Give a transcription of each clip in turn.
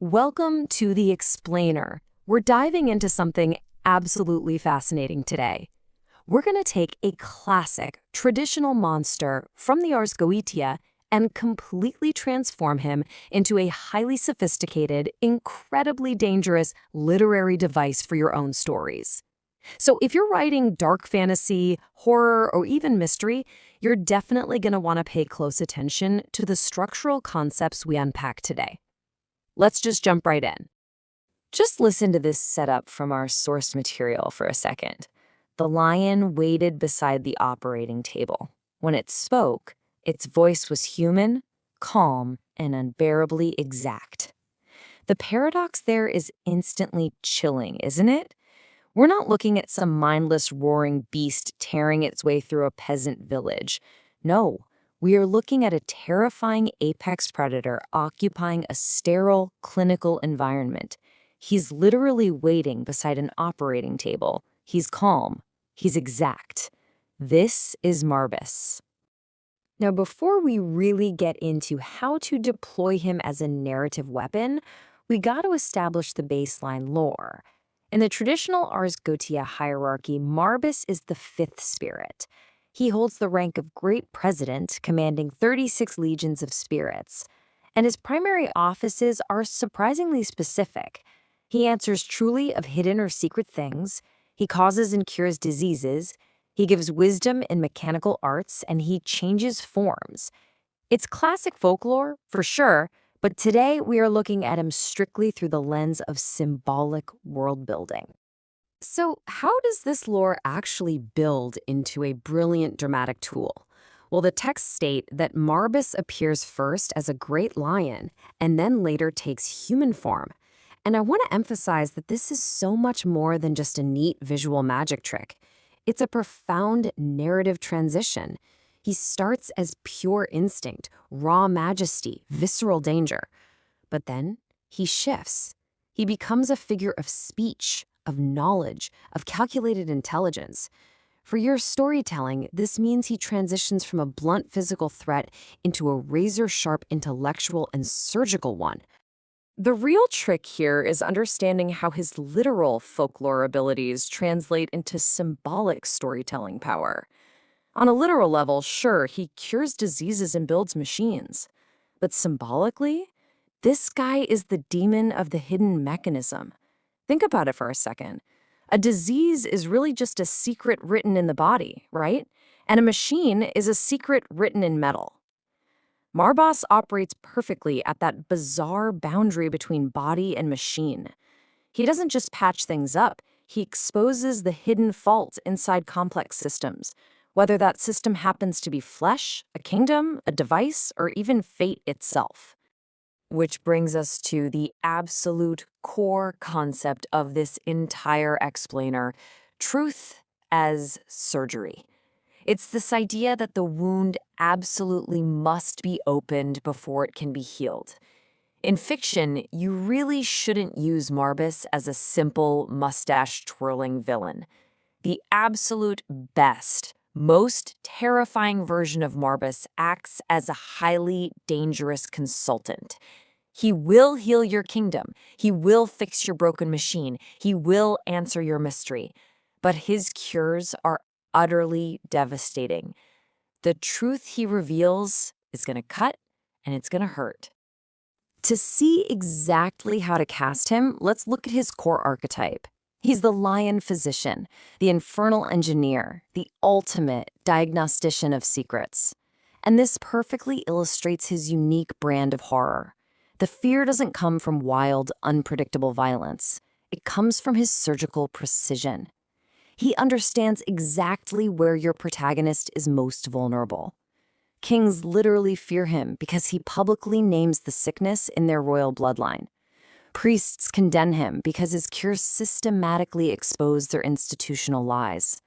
Welcome to The Explainer. We're diving into something absolutely fascinating today. We're going to take a classic, traditional monster from the Ars Goetia and completely transform him into a highly sophisticated, incredibly dangerous literary device for your own stories. So if you're writing dark fantasy, horror, or even mystery, you're definitely going to want to pay close attention to the structural concepts we unpack today. Let's just jump right in. Just listen to this setup from our source material for a second. The lion waited beside the operating table. When it spoke, its voice was human, calm, and unbearably exact. The paradox there is instantly chilling, isn't it? We're not looking at some mindless roaring beast tearing its way through a peasant village. No, we are looking at a terrifying apex predator occupying a sterile, clinical environment. He's literally waiting beside an operating table. He's calm. He's exact. This is Marbas. Now, before we really get into how to deploy him as a narrative weapon, we got to establish the baseline lore. In the traditional Ars Goetia hierarchy, Marbas is the fifth spirit. He holds the rank of Great President, commanding 36 legions of spirits. And his primary offices are surprisingly specific. He answers truly of hidden or secret things. He causes and cures diseases. He gives wisdom in mechanical arts, and he changes forms. It's classic folklore, for sure, but today we are looking at him strictly through the lens of symbolic world building. So how does this lore actually build into a brilliant dramatic tool? Well, the texts state that Marbas appears first as a great lion and then later takes human form. And I want to emphasize that this is so much more than just a neat visual magic trick. It's a profound narrative transition. He starts as pure instinct, raw majesty, visceral danger. But then he shifts. He becomes a figure of speech, of knowledge, of calculated intelligence. For your storytelling, this means he transitions from a blunt physical threat into a razor-sharp intellectual and surgical one. The real trick here is understanding how his literal folklore abilities translate into symbolic storytelling power. On a literal level, sure, he cures diseases and builds machines. But symbolically, this guy is the demon of the hidden mechanism. Think about it for a second. A disease is really just a secret written in the body, right? And a machine is a secret written in metal. Marbas operates perfectly at that bizarre boundary between body and machine. He doesn't just patch things up, he exposes the hidden fault inside complex systems, whether that system happens to be flesh, a kingdom, a device, or even fate itself. Which brings us to the absolute core concept of this entire explainer: truth as surgery. It's this idea that the wound absolutely must be opened before it can be healed. In fiction, you really shouldn't use Marbas as a simple, mustache-twirling villain. The absolute best, most terrifying version of Marbas acts as a highly dangerous consultant. He will heal your kingdom. He will fix your broken machine. He will answer your mystery. But his cures are utterly devastating. The truth he reveals is going to cut, and it's going to hurt. To see exactly how to cast him, let's look at his core archetype. He's the lion physician, the infernal engineer, the ultimate diagnostician of secrets. And this perfectly illustrates his unique brand of horror. The fear doesn't come from wild, unpredictable violence. It comes from his surgical precision. He understands exactly where your protagonist is most vulnerable. Kings literally fear him because he publicly names the sickness in their royal bloodline. Priests condemn him because his cures systematically expose their institutional lies.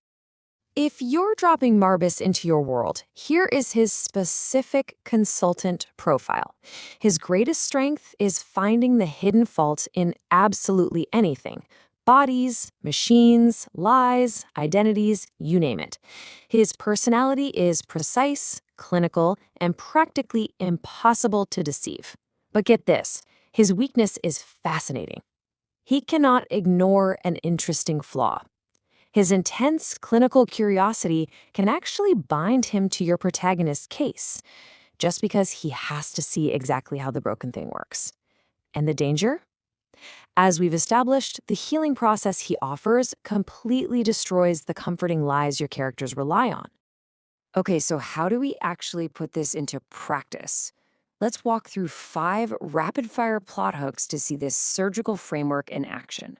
If you're dropping Marbas into your world, here is his specific consultant profile. His greatest strength is finding the hidden fault in absolutely anything: bodies, machines, lies, identities, you name it. His personality is precise, clinical, and practically impossible to deceive. But get this, His weakness is fascinating. He cannot ignore an interesting flaw. His intense clinical curiosity can actually bind him to your protagonist's case, just because he has to see exactly how the broken thing works. And the danger? As we've established, the healing process he offers completely destroys the comforting lies your characters rely on. Okay, so how do we actually put this into practice? Let's walk through 5 rapid-fire plot hooks to see this surgical framework in action.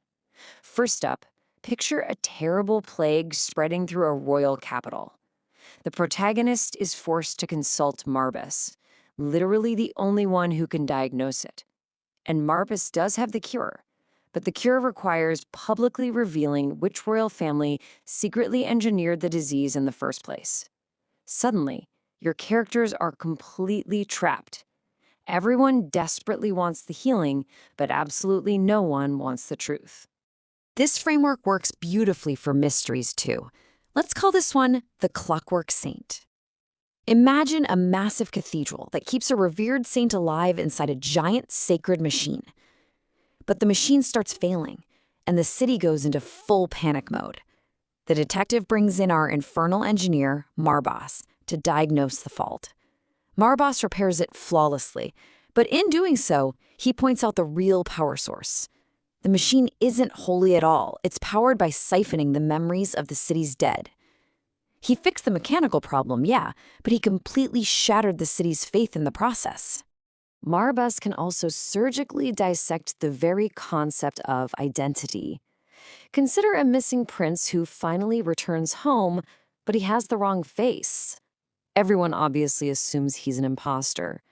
First up, picture a terrible plague spreading through a royal capital. The protagonist is forced to consult Marbas, literally the only one who can diagnose it. And Marbas does have the cure, but the cure requires publicly revealing which royal family secretly engineered the disease in the first place. Suddenly, your characters are completely trapped. Everyone desperately wants the healing, but absolutely no one wants the truth. This framework works beautifully for mysteries, too. Let's call this one the Clockwork Saint. Imagine a massive cathedral that keeps a revered saint alive inside a giant sacred machine. But the machine starts failing, and the city goes into full panic mode. The detective brings in our infernal engineer, Marbas, to diagnose the fault. Marbas repairs it flawlessly, but in doing so, he points out the real power source. The machine isn't holy at all. It's powered by siphoning the memories of the city's dead. He fixed the mechanical problem, yeah, but he completely shattered the city's faith in the process. Marbas can also surgically dissect the very concept of identity. Consider a missing prince who finally returns home, but he has the wrong face. Everyone obviously assumes he's an imposter.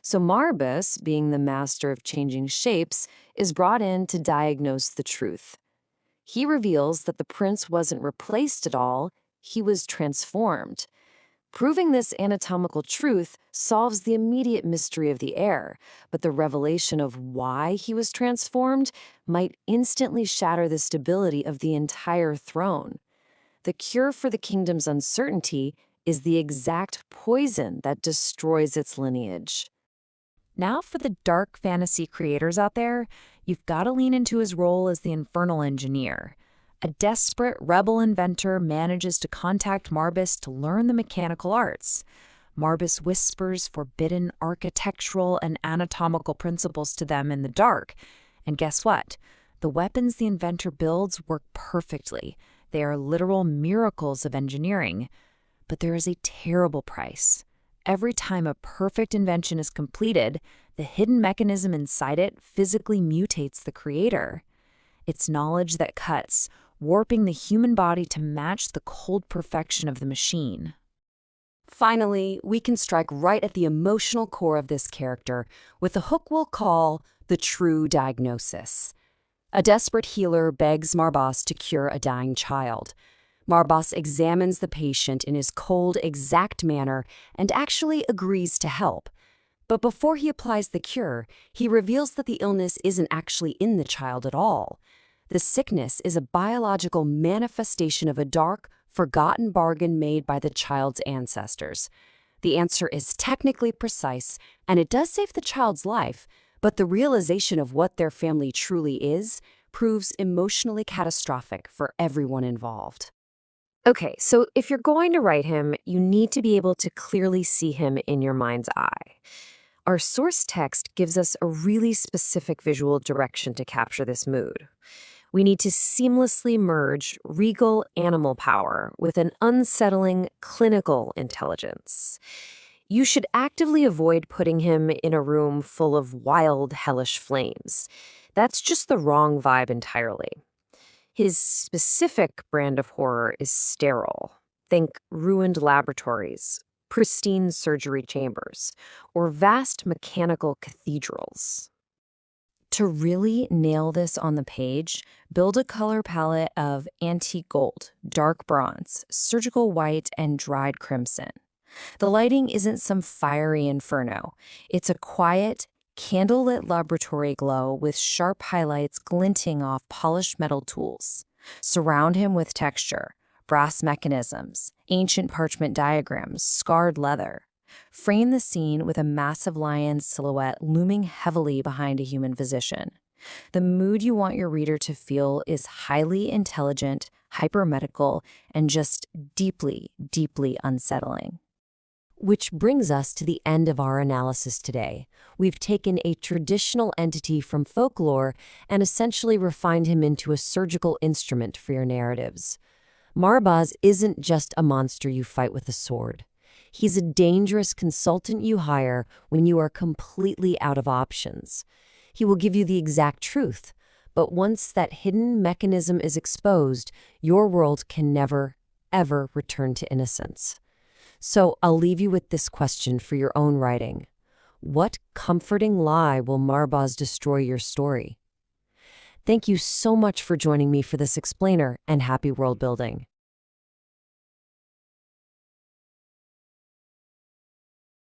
So Marbas, being the master of changing shapes, is brought in to diagnose the truth. He reveals that the prince wasn't replaced at all, he was transformed. Proving this anatomical truth solves the immediate mystery of the heir, but the revelation of why he was transformed might instantly shatter the stability of the entire throne. The cure for the kingdom's uncertainty is the exact poison that destroys its lineage. Now for the dark fantasy creators out there, you've got to lean into his role as the infernal engineer. A desperate rebel inventor manages to contact Marbas to learn the mechanical arts. Marbas whispers forbidden architectural and anatomical principles to them in the dark. And guess what? The weapons the inventor builds work perfectly. They are literal miracles of engineering. But there is a terrible price. Every time a perfect invention is completed, the hidden mechanism inside it physically mutates the creator. It's knowledge that cuts, warping the human body to match the cold perfection of the machine. Finally, we can strike right at the emotional core of this character with a hook we'll call the true diagnosis. A desperate healer begs Marbas to cure a dying child. Marbas examines the patient in his cold, exact manner and actually agrees to help. But before he applies the cure, he reveals that the illness isn't actually in the child at all. The sickness is a biological manifestation of a dark, forgotten bargain made by the child's ancestors. The answer is technically precise, and it does save the child's life, but the realization of what their family truly is proves emotionally catastrophic for everyone involved. Okay, so if you're going to write him, you need to be able to clearly see him in your mind's eye. Our source text gives us a really specific visual direction to capture this mood. We need to seamlessly merge regal animal power with an unsettling clinical intelligence. You should actively avoid putting him in a room full of wild, hellish flames. That's just the wrong vibe entirely. His specific brand of horror is sterile. Think ruined laboratories, pristine surgery chambers, or vast mechanical cathedrals. To really nail this on the page, build a color palette of antique gold, dark bronze, surgical white, and dried crimson. The lighting isn't some fiery inferno. It's a quiet, candlelit laboratory glow with sharp highlights glinting off polished metal tools. Surround him with texture, brass mechanisms, ancient parchment diagrams, scarred leather. Frame the scene with a massive lion's silhouette looming heavily behind a human physician. The mood you want your reader to feel is highly intelligent, hypermedical, and just deeply, deeply unsettling. Which brings us to the end of our analysis today. We've taken a traditional entity from folklore and essentially refined him into a surgical instrument for your narratives. Marbas isn't just a monster you fight with a sword. He's a dangerous consultant you hire when you are completely out of options. He will give you the exact truth, but once that hidden mechanism is exposed, your world can never, ever return to innocence. So I'll leave you with this question for your own writing. What comforting lie will Marbas destroy your story? Thank you so much for joining me for this explainer, and happy world building.